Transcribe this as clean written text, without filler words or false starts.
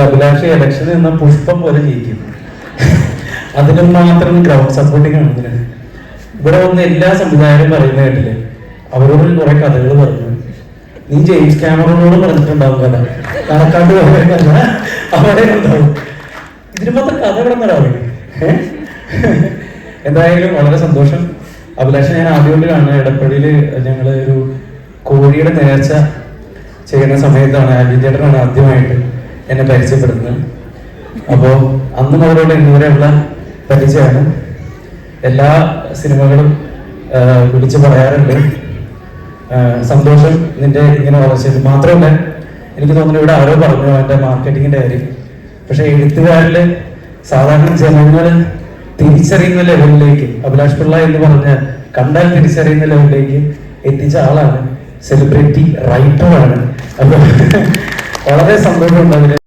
അഭിലാഷ് ഇലക്ഷനിൽ നിന്ന് പുഷ്പം പോലെ ജയിക്കും. അതിനും മാത്രം ഗ്രൗണ്ട് സപ്പോർട്ടിങ് ആണ് ഇതിന്. ഇവിടെ വന്ന് എല്ലാ സംവിധായകരും പറയുന്ന കേട്ടില്ലേ, അവരോട് കുറെ കഥകൾ പറഞ്ഞു. നീ ജെയിംസ് ക്യാമറോനോട് പറഞ്ഞിട്ടുണ്ടാവും കഥ, കണക്കാട്ട് പറയുന്നല്ല അവിടെ ഉണ്ടാവും. ഇതിന് മാത്രം കഥ കിടന്നടാവും. എന്തായാലും വളരെ സന്തോഷം. അഭിലാഷ് ഞാൻ ആദ്യമായിട്ട് കാണുന്നത് എടപ്പള്ളിയിൽ ഞങ്ങൾ ഒരു കോഴിയുടെ നേർച്ച ചെയ്യുന്ന സമയത്താണ്. ആൽവിൻ ചേട്ടനാണ് ആദ്യമായിട്ട് എന്നെ പരിചയപ്പെടുത്തുന്നത്. അപ്പോൾ അന്ന് മുതലുള്ള ഇന്നുവരെയുള്ള പരിചയമാണ്. എല്ലാ സിനിമകളും വിളിച്ച് പറയാറുണ്ട്. സന്തോഷം നിന്റെ ഇങ്ങനെ വളർച്ചത്. മാത്രമല്ല എനിക്ക് തോന്നുന്നു ഇവിടെ ആരോ പറഞ്ഞു എൻ്റെ മാർക്കറ്റിങ്ങിന്റെ കാര്യം. പക്ഷെ എഴുത്തുകാരിൽ സാധാരണ ജനങ്ങൾ തിരിച്ചറിയുന്ന ലെവലിലേക്ക് അഭിലാഷ് പിള്ള എന്ന് പറഞ്ഞ കണ്ടാൽ തിരിച്ചറിയുന്ന ലെവലിലേക്ക് എത്തിച്ച ആളാണ്. സെലിബ്രിറ്റി റൈറ്ററാണ്. അപ്പോൾ വളരെ സന്തോഷമുണ്ട് അതിൽ.